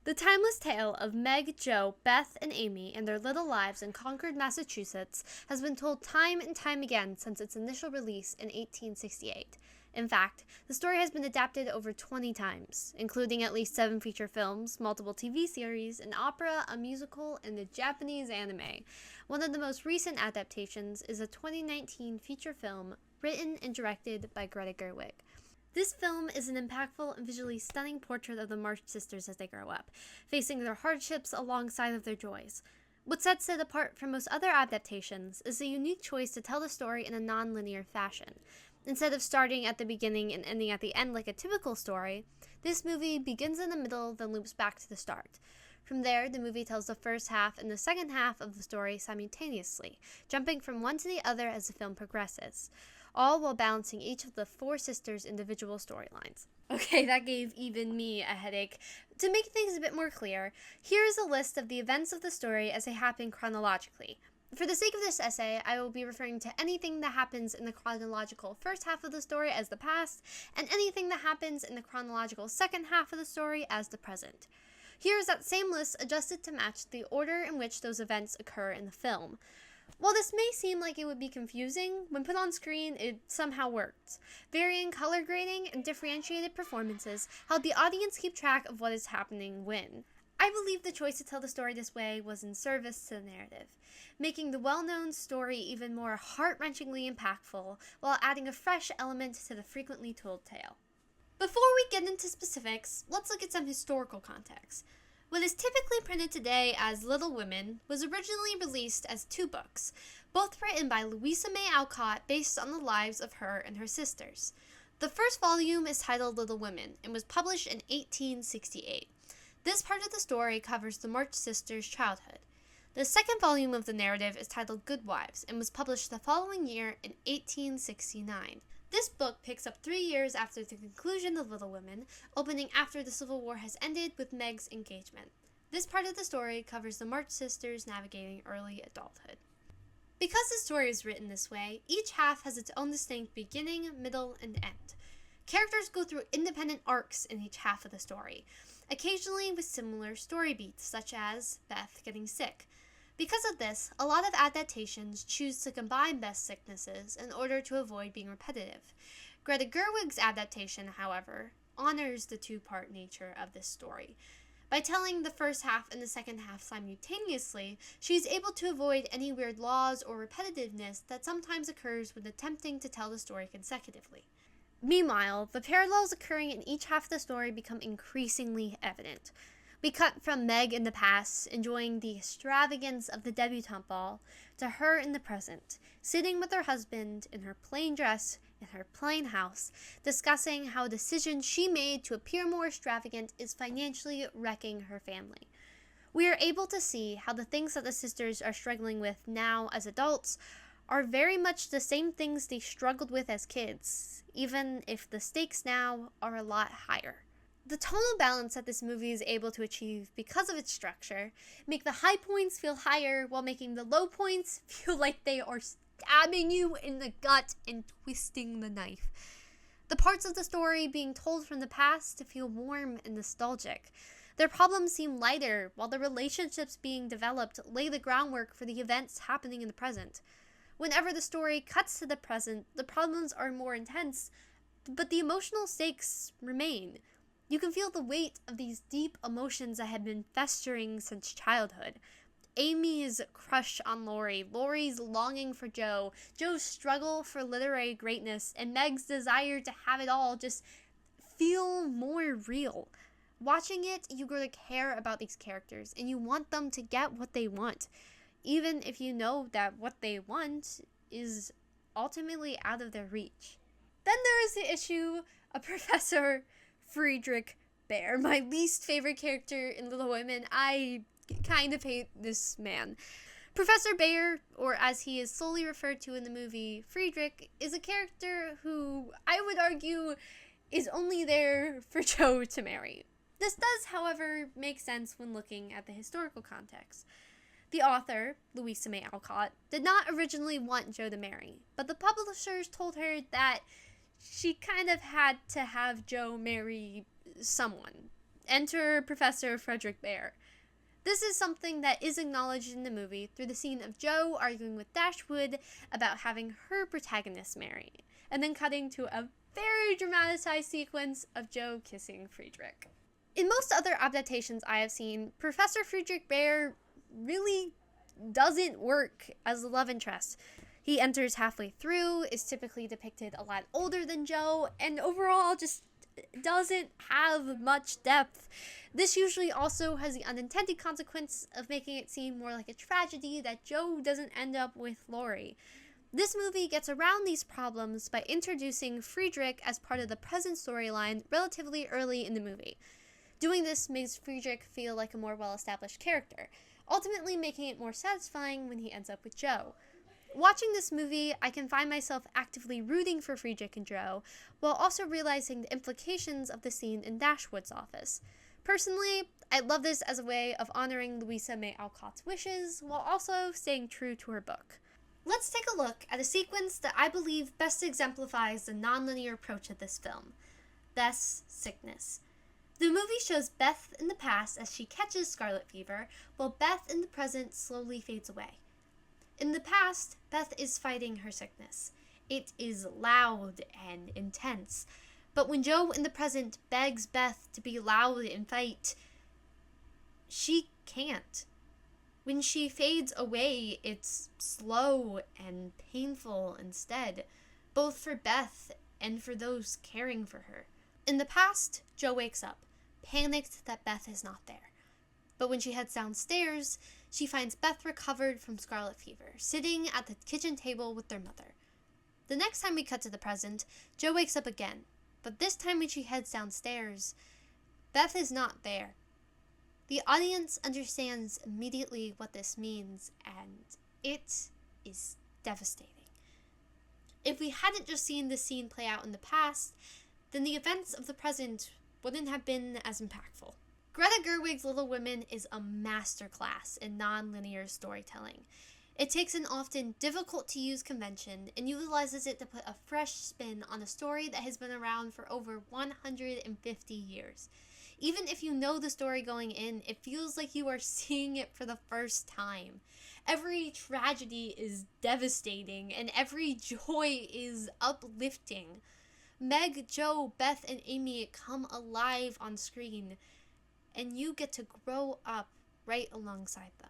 The timeless tale of Meg, Jo, Beth, and Amy and their little lives in Concord, Massachusetts has been told time and time again since its initial release in 1868. In fact, the story has been adapted over 20 times, including at least 7 feature films, multiple TV series, an opera, a musical, and a Japanese anime. One of the most recent adaptations is a 2019 feature film written and directed by Greta Gerwig. This film is an impactful and visually stunning portrait of the March sisters as they grow up, facing their hardships alongside of their joys. What sets it apart from most other adaptations is the unique choice to tell the story in a non-linear fashion. Instead of starting at the beginning and ending at the end like a typical story, this movie begins in the middle, then loops back to the start. From there, the movie tells the first half and the second half of the story simultaneously, jumping from one to the other as the film progresses, all while balancing each of the 4 sisters' individual storylines. Okay, that gave even me a headache. To make things a bit more clear, here is a list of the events of the story as they happen chronologically. For the sake of this essay, I will be referring to anything that happens in the chronological first half of the story as the past, and anything that happens in the chronological second half of the story as the present. Here is that same list adjusted to match the order in which those events occur in the film. While this may seem like it would be confusing, when put on screen, it somehow works. Varying color grading and differentiated performances help the audience keep track of what is happening when. I believe the choice to tell the story this way was in service to the narrative, making the well-known story even more heart-wrenchingly impactful while adding a fresh element to the frequently told tale. Before we get into specifics, let's look at some historical context. What is typically printed today as Little Women was originally released as 2 books, both written by Louisa May Alcott based on the lives of her and her sisters. The first volume is titled Little Women and was published in 1868. This part of the story covers the March sisters' childhood. The second volume of the narrative is titled Good Wives and was published the following year in 1869. This book picks up 3 years after the conclusion of Little Women, opening after the Civil War has ended with Meg's engagement. This part of the story covers the March sisters navigating early adulthood. Because the story is written this way, each half has its own distinct beginning, middle, and end. Characters go through independent arcs in each half of the story, occasionally with similar story beats, such as Beth getting sick. Because of this, a lot of adaptations choose to combine Beth's sicknesses in order to avoid being repetitive. Greta Gerwig's adaptation, however, honors the 2-part nature of this story. By telling the first half and the second half simultaneously, she is able to avoid any weird laws or repetitiveness that sometimes occurs when attempting to tell the story consecutively. Meanwhile, the parallels occurring in each half of the story become increasingly evident. We cut from Meg in the past, enjoying the extravagance of the debutante ball, to her in the present, sitting with her husband in her plain dress in her plain house, discussing how a decision she made to appear more extravagant is financially wrecking her family. We are able to see how the things that the sisters are struggling with now as adults are very much the same things they struggled with as kids, even if the stakes now are a lot higher. The tonal balance that this movie is able to achieve because of its structure make the high points feel higher while making the low points feel like they are stabbing you in the gut and twisting the knife. The parts of the story being told from the past feel warm and nostalgic. Their problems seem lighter while the relationships being developed lay the groundwork for the events happening in the present. Whenever the story cuts to the present, the problems are more intense, but the emotional stakes remain. You can feel the weight of these deep emotions that have been festering since childhood. Amy's crush on Laurie, Laurie's longing for Jo, Jo's struggle for literary greatness, and Meg's desire to have it all just feel more real. Watching it, you grow to care about these characters, and you want them to get what they want, even if you know that what they want is ultimately out of their reach. Then there is the issue of Professor Friedrich Bär, my least favorite character in Little Women. I kind of hate this man. Professor Bär, or as he is solely referred to in the movie, Friedrich, is a character who I would argue is only there for Jo to marry. This does, however, make sense when looking at the historical context. The author, Louisa May Alcott, did not originally want Jo to marry, but the publishers told her that she kind of had to have Jo marry someone. Enter Professor Frederick Bear. This is something that is acknowledged in the movie through the scene of Jo arguing with Dashwood about having her protagonist marry, and then cutting to a very dramatized sequence of Jo kissing Friedrich. In most other adaptations I have seen, Professor Friedrich Bear really doesn't work as a love interest. He enters halfway through, is typically depicted a lot older than Jo, and overall just doesn't have much depth. This usually also has the unintended consequence of making it seem more like a tragedy that Jo doesn't end up with Laurie. This movie gets around these problems by introducing Friedrich as part of the present storyline relatively early in the movie. Doing this makes Friedrich feel like a more well-established character, ultimately making it more satisfying when he ends up with Jo. Watching this movie, I can find myself actively rooting for Friedrich and Jo, while also realizing the implications of the scene in Dashwood's office. Personally, I love this as a way of honoring Louisa May Alcott's wishes, while also staying true to her book. Let's take a look at a sequence that I believe best exemplifies the nonlinear approach of this film: Beth's sickness. The movie shows Beth in the past as she catches scarlet fever, while Beth in the present slowly fades away. In the past, Beth is fighting her sickness. It is loud and intense. But when Jo in the present begs Beth to be loud and fight, she can't. When she fades away, it's slow and painful instead, both for Beth and for those caring for her. In the past, Jo wakes up, panicked that Beth is not there. But when she heads downstairs, she finds Beth recovered from scarlet fever, sitting at the kitchen table with their mother. The next time we cut to the present, Jo wakes up again, but this time when she heads downstairs, Beth is not there. The audience understands immediately what this means, and it is devastating. If we hadn't just seen this scene play out in the past, then the events of the present wouldn't have been as impactful. Greta Gerwig's Little Women is a masterclass in non-linear storytelling. It takes an often difficult-to-use convention and utilizes it to put a fresh spin on a story that has been around for over 150 years. Even if you know the story going in, it feels like you are seeing it for the first time. Every tragedy is devastating, and every joy is uplifting. Meg, Jo, Beth, and Amy come alive on screen, and you get to grow up right alongside them.